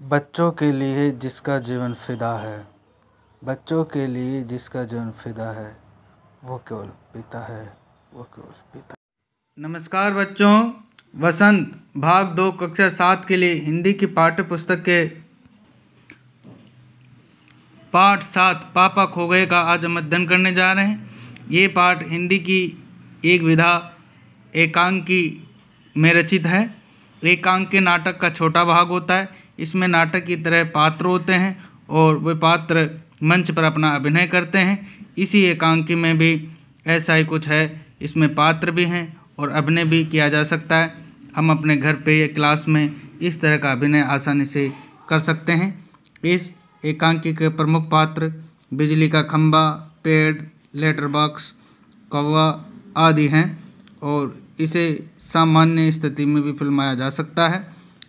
बच्चों के लिए जिसका जीवन फिदा है, बच्चों के लिए जिसका जीवन फिदा है, वो केवल पिता है, वो केवल पिता। नमस्कार बच्चों, वसंत भाग 2 कक्षा 7 के लिए हिंदी की पाठ्य पुस्तक के पाठ 7 पापा खो गए का आज हम अध्ययन करने जा रहे हैं। ये पाठ हिंदी की एक विधा एकांकी में रचित है। एकांकी नाटक का छोटा भाग होता है। इसमें नाटक की तरह पात्र होते हैं और वे पात्र मंच पर अपना अभिनय करते हैं। इसी एकांकी में भी ऐसा ही कुछ है, इसमें पात्र भी हैं और अभिनय भी किया जा सकता है। हम अपने घर पे या क्लास में इस तरह का अभिनय आसानी से कर सकते हैं। इस एकांकी के प्रमुख पात्र बिजली का खंभा, पेड़, लेटर बॉक्स, कौवा आदि हैं और इसे सामान्य स्थिति में भी फिल्माया जा सकता है।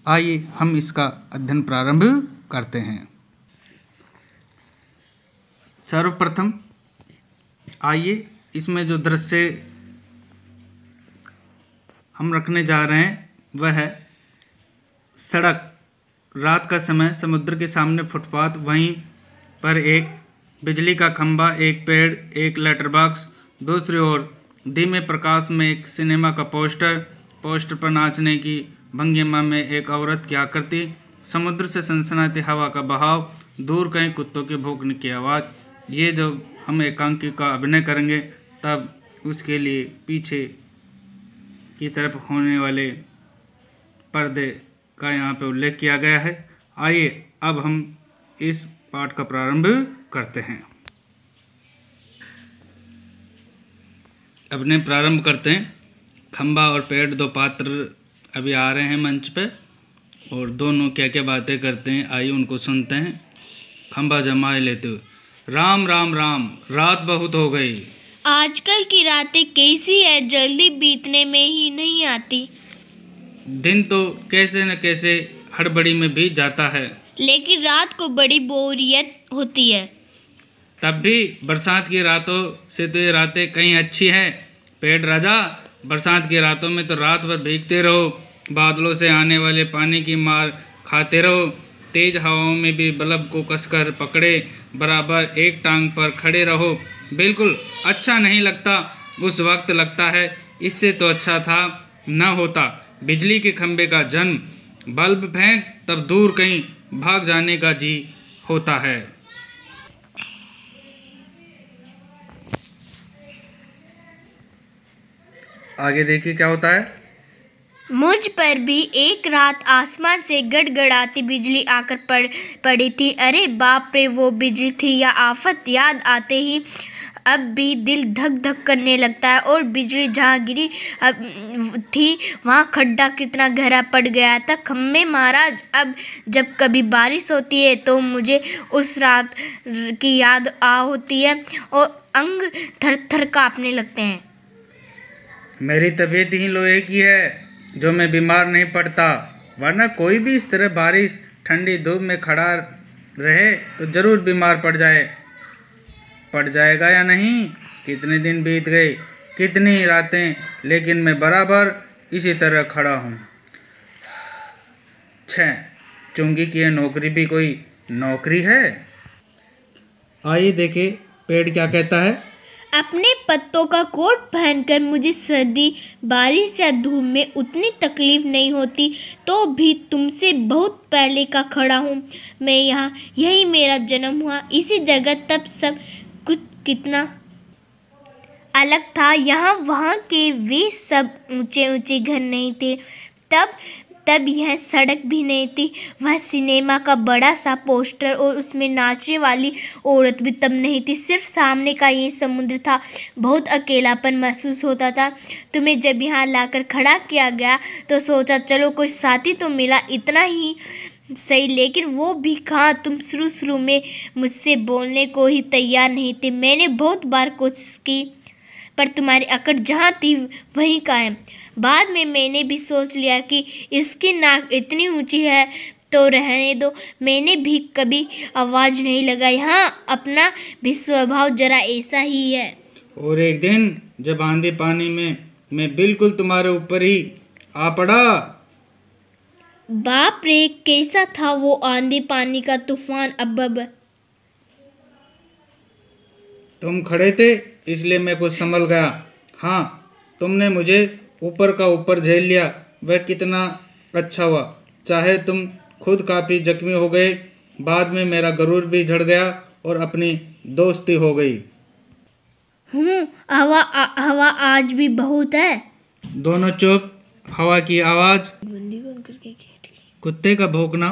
आइए हम इसका अध्ययन प्रारंभ करते हैं। सर्वप्रथम आइए इसमें जो दृश्य हम रखने जा रहे हैं वह है सड़क, रात का समय, समुद्र के सामने फुटपाथ, वहीं पर एक बिजली का खंभा, एक पेड़, एक लेटर बॉक्स, दूसरी ओर धीमे प्रकाश में एक सिनेमा का पोस्टर पर नाचने की भंगिमा में एक औरत की आकृति, समुद्र से सनसनाती हवा का बहाव, दूर कहीं कुत्तों के भौंकने की आवाज़। ये जो हम एकांकी का अभिनय करेंगे तब उसके लिए पीछे की तरफ होने वाले पर्दे का यहाँ पे उल्लेख किया गया है। आइए अब हम इस पाठ का प्रारंभ करते हैं। अभिनय प्रारंभ करते हैं। खंबा और पेड़ दो पात्र अभी आ रहे हैं मंच पे और दोनों क्या क्या बातें करते हैं, आइए उनको सुनते हैं। खंबा जमाए लेते हुए, राम राम राम, रात बहुत हो गई। आजकल की रातें कैसी है, जल्दी बीतने में ही नहीं आती। दिन तो कैसे न कैसे हड़बड़ी में बीत जाता है, लेकिन रात को बड़ी बोरियत होती है। तब भी बरसात की रातों से तो ये रातें कहीं अच्छी हैं। पेड़ राजा, बरसात की रातों में तो रात भर भीगते रहो, बादलों से आने वाले पानी की मार खाते रहो, तेज हवाओं में भी बल्ब को कसकर पकड़े बराबर एक टांग पर खड़े रहो। बिल्कुल अच्छा नहीं लगता। उस वक्त लगता है इससे तो अच्छा था न होता बिजली के खंभे का जन्म, बल्ब फेंक तब दूर कहीं भाग जाने का जी होता है। आगे देखिए क्या होता है। मुझ पर भी एक रात आसमान से गड़गड़ाती बिजली आकर पड़ी थी। अरे बाप रे, वो बिजली थी या आफत, याद आते ही अब भी दिल धक धक करने लगता है। और बिजली जहाँ गिरी थी वहाँ खड्डा कितना गहरा पड़ गया था। खम्भे महाराज, अब जब कभी बारिश होती है तो मुझे उस रात की याद होती है और अंग थर थर कांपने लगते हैं। मेरी तबीयत ही लोहे की है जो मैं बीमार नहीं पड़ता, वरना कोई भी इस तरह बारिश ठंडी धूप में खड़ा रहे तो जरूर बीमार पड़ जाएगा या नहीं। कितने दिन बीत गए, कितनी ही रातें, लेकिन मैं बराबर इसी तरह खड़ा हूँ। चुंगी की यह नौकरी भी कोई नौकरी है। आइए देखे पेड़ क्या कहता है। अपने पत्तों का कोट पहनकर मुझे सर्दी, बारिश या धूप में उतनी तकलीफ नहीं होती, तो भी तुमसे बहुत पहले का खड़ा हूँ मैं यहाँ। यही मेरा जन्म हुआ, इसी जगह। तब सब कुछ कितना अलग था। यहाँ वहाँ के वे सब ऊंचे ऊंचे घर नहीं थे। तब यह सड़क भी नहीं थी। वह सिनेमा का बड़ा सा पोस्टर और उसमें नाचने वाली औरत भी तब नहीं थी। सिर्फ सामने का ये समुद्र था। बहुत अकेलापन महसूस होता था। तुम्हें जब यहाँ लाकर खड़ा किया गया तो सोचा चलो कोई साथी तो मिला, इतना ही सही, लेकिन वो भी कहाँ। तुम शुरू में मुझसे बोलने को ही तैयार नहीं थे। मैंने बहुत बार कोशिश की पर तुम्हारी अकड़ जहाँ थी वहीं कायम। बाद में मैंने भी सोच लिया कि इसकी नाक इतनी ऊंची है तो रहने दो। मैंने भी कभी आवाज़ नहीं लगाई। हाँ, अपना भी स्वभाव जरा ऐसा ही है। और एक दिन जब आंधी पानी में मैं बिल्कुल तुम्हारे ऊपर ही आ पड़ा बाप रे, कैसा था वो आंधी पानी का तूफान। अब तुम खड़े थे इसलिए मैं कुछ संभल गया। हाँ, तुमने मुझे ऊपर का ऊपर झेल लिया, वह कितना अच्छा हुआ। चाहे तुम खुद काफ़ी जख्मी हो गए, बाद में मेरा गरूर भी झड़ गया और अपनी दोस्ती हो गई। हवा आज भी बहुत है। दोनों चुप। हवा की आवाज़, कुत्ते का भौंकना,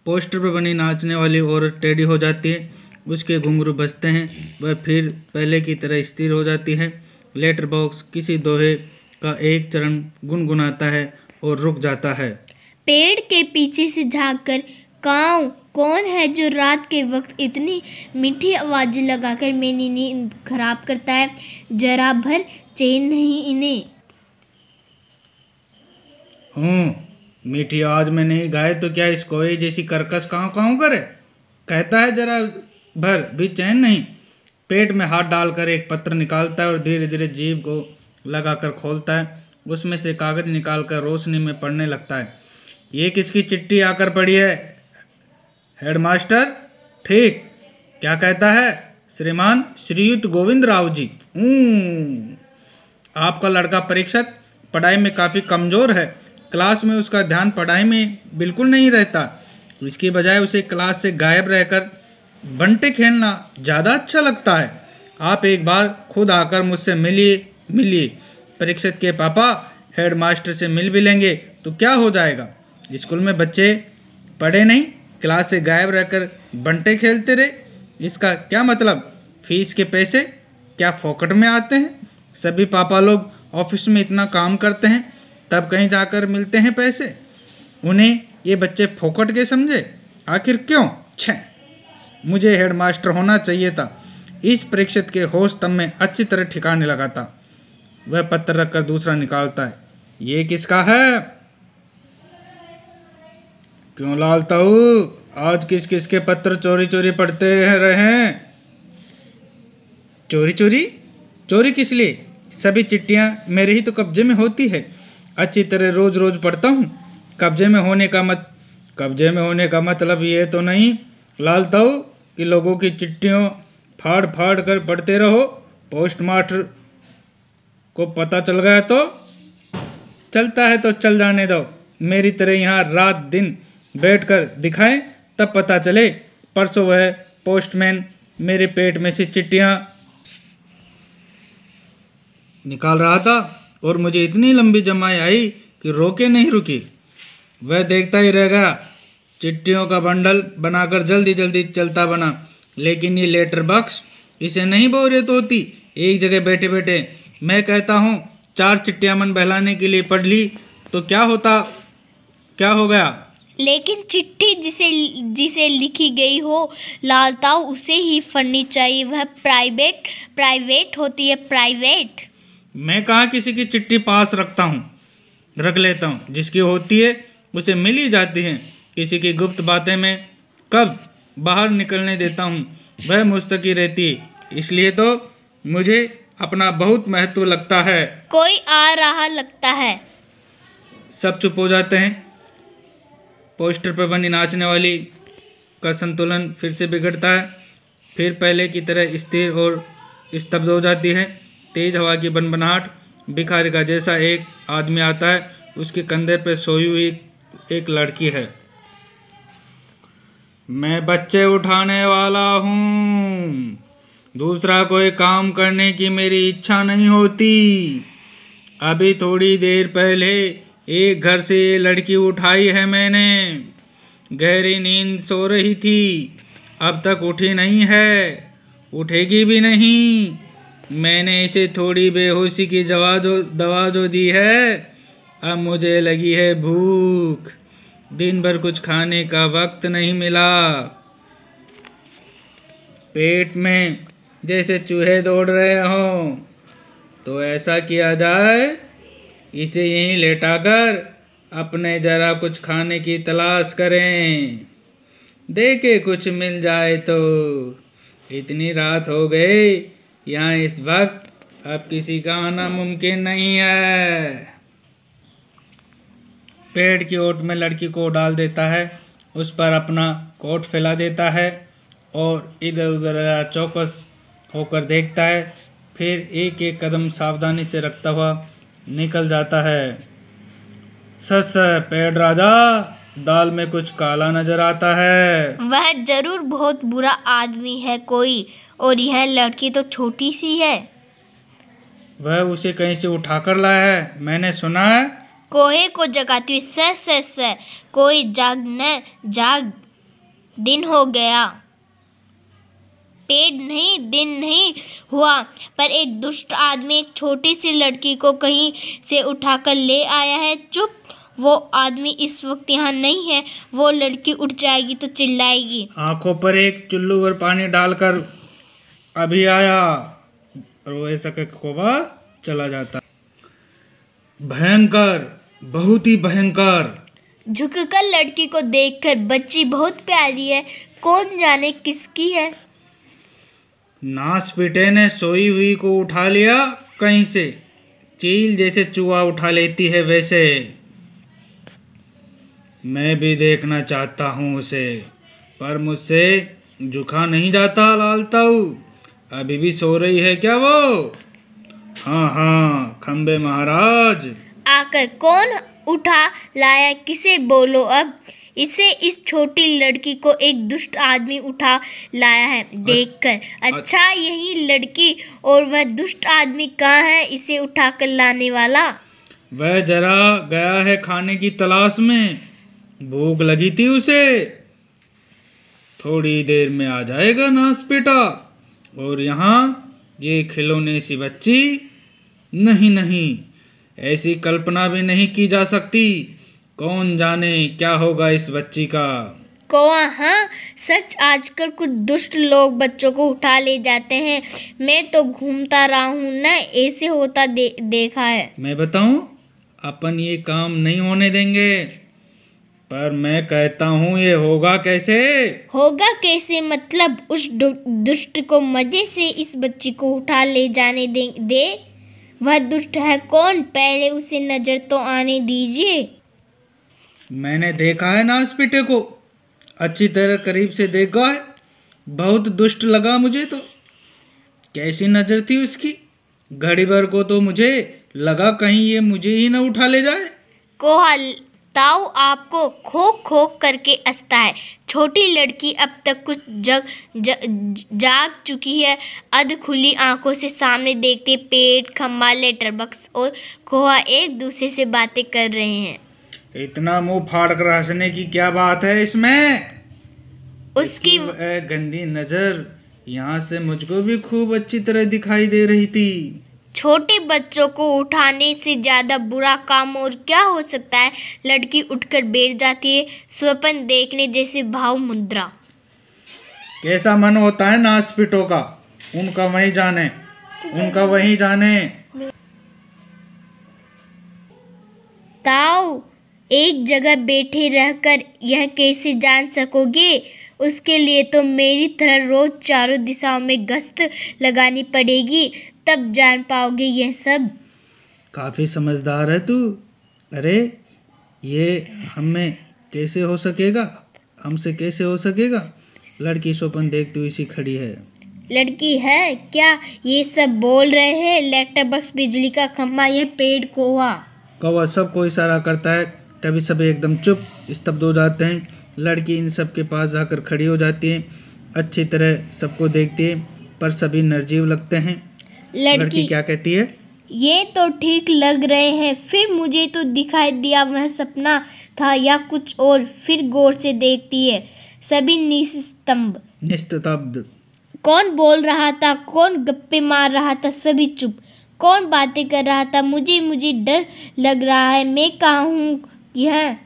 पोस्टर पर बनी नाचने वाली औरत टेढ़ी हो जाती है, उसके घुंघरू बजते हैं, वह फिर पहले की तरह स्थिर हो जाती है। लेटर बॉक्स किसी दोहे का एक चरण गुनगुनाता है और रुक जाता है। पेड़ के पीछे से झांककर, काऊ कौन है जो रात के वक्त इतनी मीठी आवाज़ लगाकर मेरी नींद खराब करता है? जरा भर चैन नहीं इन्हें। मीठी आवाज में नहीं गाए तो क्या इस कोई जैसी कर्कश काँव काँव करे? कहता है जरा भर भी चैन नहीं। पेट में हाथ डालकर एक पत्र निकालता है और धीरे धीरे जीभ को लगाकर खोलता है। उसमें से कागज निकालकर रोशनी में पढ़ने लगता है। ये किसकी चिट्ठी आकर पड़ी है? हेडमास्टर। ठीक। क्या कहता है? श्रीमान श्रीयुत गोविंद राव जी। आपका लड़का परीक्षक पढ़ाई में काफ़ी कमज़ोर है। क्लास में उसका ध्यान पढ़ाई में बिल्कुल नहीं रहता। इसकी बजाय उसे क्लास से गायब रहकर बंटे खेलना ज़्यादा अच्छा लगता है। आप एक बार खुद आकर मुझसे मिलिए। परीक्षक के पापा हेडमास्टर से मिल भी लेंगे तो क्या हो जाएगा? स्कूल में बच्चे पढ़े नहीं, क्लास से गायब रहकर बंटे खेलते रहे। इसका क्या मतलब? फीस के पैसे क्या फोकट में आते हैं? सभी पापा लोग ऑफिस में इतना काम करते हैं, तब कहीं जाकर मिलते हैं पैसे। उन्हें ये बच्चे फोकट के समझे? आखिर क्यों? छः, मुझे हेडमास्टर होना चाहिए था। इस परीक्षित के होश तब में अच्छी तरह ठिकाने लगा था। वह पत्र रखकर दूसरा निकालता है। ये किसका है? क्यों लालता हूँ? आज किस किस के पत्र चोरी चोरी पढ़ते रहे हैं? चोरी चोरी? चोरी किस लिए? सभी चिट्ठियाँ मेरे ही तो कब्जे में होती है। अच्छी तरह रोज रोज पढ़ता हूँ। कब्जे में होने का मतलब ये तो नहीं लालता हूँ कि लोगों की चिट्ठियों फाड़ फाड़ कर पढ़ते रहो। पोस्टमास्टर को पता चल गया तो? चलता है तो चल जाने दो। मेरी तरह यहाँ रात दिन बैठकर दिखाएं तब पता चले। परसों वह पोस्टमैन मेरे पेट में से चिट्ठियाँ निकाल रहा था और मुझे इतनी लंबी जमाई आई कि रोके नहीं रुकी। वह देखता ही रह गया। चिट्ठियों का बंडल बनाकर जल्दी जल्दी चलता बना। लेकिन ये लेटर बॉक्स, इसे नहीं बोरियत होती एक जगह बैठे बैठे। मैं कहता हूँ 4 चिट्ठियाँ मन बहलाने के लिए पढ़ ली तो क्या हो गया? लेकिन चिट्ठी जिसे लिखी गई हो लालताऊ, उसे ही पढ़नी चाहिए। वह प्राइवेट होती है, प्राइवेट। मैं कहाँ किसी की चिट्ठी पास रख लेता हूँ। जिसकी होती है उसे मिल ही जाती है। किसी की गुप्त बातें मैं कब बाहर निकलने देता हूँ? वह मुझ तक ही रहती है। इसलिए तो मुझे अपना बहुत महत्व लगता है। कोई आ रहा लगता है। सब चुप हो जाते हैं। पोस्टर पर बनी नाचने वाली का संतुलन फिर से बिगड़ता है। फिर पहले की तरह स्थिर और स्तब्ध हो जाती है। तेज हवा की बनबनाहट, भिखारी का जैसा एक आदमी आता है। उसके कंधे पर सोई हुई एक लड़की है। मैं बच्चे उठाने वाला हूँ। दूसरा कोई काम करने की मेरी इच्छा नहीं होती। अभी थोड़ी देर पहले एक घर से ये लड़की उठाई है मैंने। गहरी नींद सो रही थी, अब तक उठी नहीं है, उठेगी भी नहीं। मैंने इसे थोड़ी बेहोशी की दवा जो दी है, अब मुझे लगी है भूख। दिन भर कुछ खाने का वक्त नहीं मिला। पेट में जैसे चूहे दौड़ रहे हों। तो ऐसा किया जाए, इसे यहीं लेटाकर अपने जरा कुछ खाने की तलाश करें। देखे कुछ मिल जाए तो। इतनी रात हो गई, यहाँ इस वक्त अब किसी का आना मुमकिन नहीं है। पेड़ की ओट में लड़की को डाल देता है, उस पर अपना कोट फैला देता है और इधर उधर चौकस होकर देखता है। फिर एक एक कदम सावधानी से रखता हुआ निकल जाता है। सच है पेड़ राजा, दाल में कुछ काला नजर आता है। वह जरूर बहुत बुरा आदमी है कोई, और यह लड़की तो छोटी सी है। वह उसे कहीं से उठाकर लाया है, मैंने सुना है। कोहे को जगाती हुई स कोई जाग दिन हो गया। पेड़ नहीं, दिन नहीं हुआ, पर एक दुष्ट आदमी एक छोटी सी लड़की को कहीं से उठाकर ले आया है। चुप, वो आदमी इस वक्त यहाँ नहीं है। वो लड़की उठ जाएगी तो चिल्लाएगी। आंखों पर एक चुल्लू भर पानी डालकर अभी आया, और वो ऐसा कौवा चला जाता। भयंकर, बहुत ही भयंकर। झुककर लड़की को देखकर, बच्ची बहुत प्यारी है, कौन जाने किसकी है। नासपीटे ने सोई हुई को उठा लिया कहीं से, चील जैसे चूहा उठा लेती है वैसे। मैं भी देखना चाहता हूँ उसे, पर मुझसे झुका नहीं जाता। लालताऊ, अभी भी सो रही है क्या वो? हाँ हाँ, खंबे महाराज। आकर कौन उठा लाया, किसे बोलो अब। इसे, इस छोटी लड़की को एक दुष्ट आदमी उठा लाया है देखकर। अच्छा, यही लड़की और वह दुष्ट आदमी कहाँ है इसे उठाकर लाने वाला? वह जरा गया है खाने की तलाश में, भूख लगी थी उसे। थोड़ी देर में आ जाएगा नासपेटा। और यहाँ ये खिलौने सी बच्ची, नहीं नहीं, ऐसी कल्पना भी नहीं की जा सकती। कौन जाने क्या होगा इस बच्ची का। कौआ, हाँ सच, आजकल कुछ दुष्ट लोग बच्चों को उठा ले जाते हैं। मैं तो घूमता रहा हूँ ना, ऐसे होता देखा है। मैं बताऊं, अपन ये काम नहीं होने देंगे, पर मैं कहता हूँ ये होगा कैसे। होगा कैसे मतलब? उस दुष्ट को मजे से इस बच्ची को उठा ले जाने दे। वह दुष्ट है कौन, पहले उसे नजर तो आने दीजिए। मैंने देखा है नासपीटे को, अच्छी तरह करीब से देखा है, बहुत दुष्ट लगा मुझे तो। कैसी नजर थी उसकी, घड़ी भर को तो मुझे लगा कहीं ये मुझे ही न उठा ले जाए। कोहा, ताऊ आपको खोक खोक करके हंसता है। छोटी लड़की अब तक कुछ जाग चुकी है। अध खुली आंखों से सामने देखते पेड़, खम्बा, लेटर बक्स और कोहा एक दूसरे से बातें कर रहे हैं। इतना मुंह फाड़ कर हंसने की क्या बात है इसमें? उसकी गंदी नजर यहाँ से मुझको भी खूब अच्छी तरह दिखाई दे रही थी। छोटे बच्चों को उठाने से ज्यादा बुरा काम और क्या हो सकता है। लड़की उठकर बैठ जाती है, स्वप्न देखने जैसे भाव मुद्रा। कैसा मन होता है नासपीटों का, उनका वही जाने, उनका वही जाने। ताऊ, एक जगह बैठे रहकर यह कैसे जान सकोगे? उसके लिए तो मेरी तरह रोज चारों दिशाओं में गश्त लगानी पड़ेगी, तब जान पाओगे यह सब। काफी समझदार है तू। अरे ये हमें कैसे हो सकेगा, हमसे कैसे हो सकेगा? लड़की स्वप्न देखती हुई सी खड़ी है। लड़की है क्या ये सब बोल रहे हैं? लेटर बॉक्स, बिजली का खंभा, यह पेड़, कौवा सबको इशारा करता है। तभी सभी एकदम चुप स्तब्ध हो जाते हैं। लड़की इन सब के पास जाकर खड़ी हो जाती है, अच्छी तरह सबको देखती है, पर सभी निर्जीव लगते हैं। लड़की क्या कहती है? ये तो ठीक लग रहे हैं, फिर मुझे तो दिखाई दिया वह सपना था या कुछ और। फिर गौर से देखती है, सभी निस्तब्ध। कौन बोल रहा था, कौन गप्पे मार रहा था, सभी चुप। कौन बातें कर रहा था? मुझे डर लग रहा है। मैं कहाँ हूँ? यह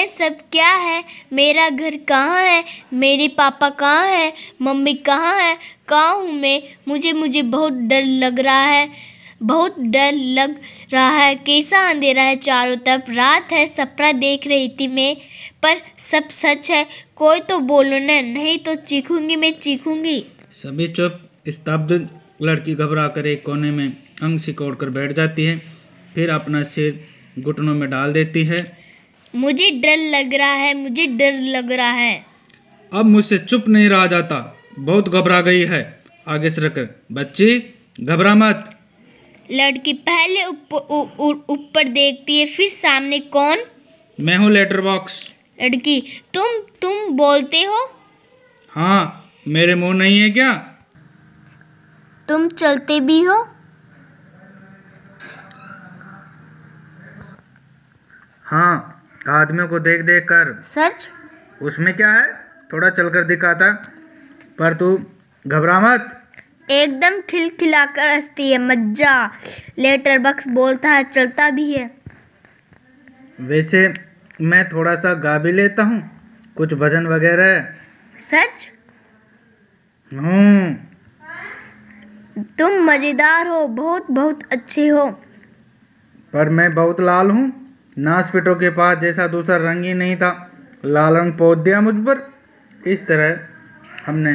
सब क्या है? मेरा घर कहाँ है? मेरे पापा कहाँ है? मम्मी कहाँ है? कहाँ हूँ मैं? मुझे बहुत डर लग रहा है, बहुत डर लग रहा है। कैसा अंधेरा है चारों तरफ, रात है, सपना देख रही थी मैं, पर सब सच है। कोई तो बोलो ना, नहीं तो चीखूंगी मैं, चीखूंगी। सभी चुप स्तब्ध। लड़की घबरा कर एक कोने में अंग सिकोड़ कर बैठ जाती है, फिर अपना सिर घुटनों में डाल देती है। मुझे डर लग रहा है, मुझे डर लग रहा है। अब मुझसे चुप नहीं रहा जाता, बहुत घबरा गई है। आगे सरक। बच्ची घबरा मत। लड़की पहले ऊपर देखती है, फिर सामने। कौन? मैं हूँ लेटर बॉक्स। लड़की, तुम बोलते हो? हाँ, मेरे मुंह नहीं है क्या? तुम चलते भी हो? हाँ, आदमियों को देख देख कर। सच? उसमें क्या है, थोड़ा चलकर दिखाता। पर तू घबरा मत। एकदम खिलखिलाकर हंसती है। मज्जा। लेटर बॉक्स बोलता है, चलता भी है। वैसे मैं थोड़ा सा गा भी लेता हूँ, कुछ भजन वगैरह। सच? हूँ। तुम मजेदार हो, बहुत बहुत अच्छे हो। पर मैं बहुत लाल हूँ। नासपिटों के पास जैसा दूसरा रंग ही नहीं था, लाल रंग पोत दिया मुझ पर। इस तरह हमने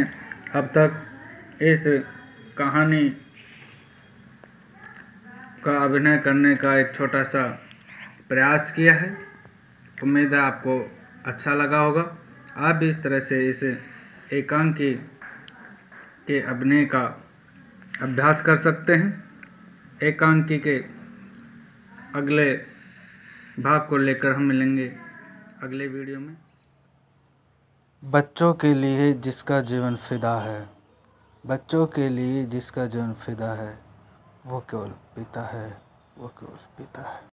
अब तक इस कहानी का अभिनय करने का एक छोटा सा प्रयास किया है। उम्मीद है आपको अच्छा लगा होगा। आप भी इस तरह से इस एकांकी के अभिनय का अभ्यास कर सकते हैं। एकांकी के अगले भाग को लेकर हम मिलेंगे अगले वीडियो में। बच्चों के लिए जिसका जीवन फिदा है, बच्चों के लिए जिसका जीवन फिदा है, वो केवल पिता है, वो केवल पिता है।